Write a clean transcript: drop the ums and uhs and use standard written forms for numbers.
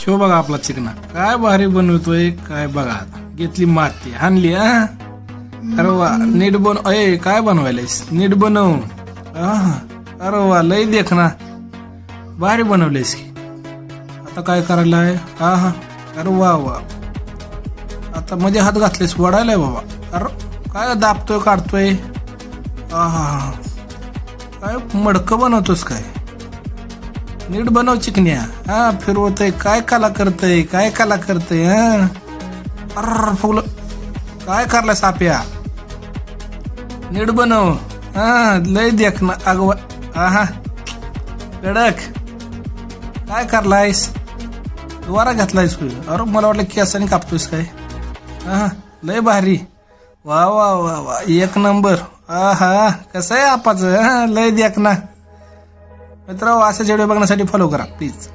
Show बघा आपला चिकना काय भारी बनवतोय काय बघा आता. घेतली माती हाणली अरे वा नीट अय काय बनवायलायस नीट बनव अरे वा लय देख ना भारी बनवलेस की. आता काय करायला आहे हा अरे वा वा आता मध्ये हात घातलेस वडायलाय बाबा. अरे काय दाबतोय काढतोय काय मडकं बनवतोस काय नीट बनव चिकन्या फिरवतय काय कला करतय अर फुल काय करलाय साप्या नीट बनव लय देख ना अगवा कडक काय करलायस द्वारा घातलायस अरे मला वाटलं केसाने कापतोयस काय लय भारी वा वा वा वा एक नंबर कसं आहे आपाचं लय देख ना मित्र. असे व्हिडिओ बघण्यासाठी फॉलो करा प्लीज.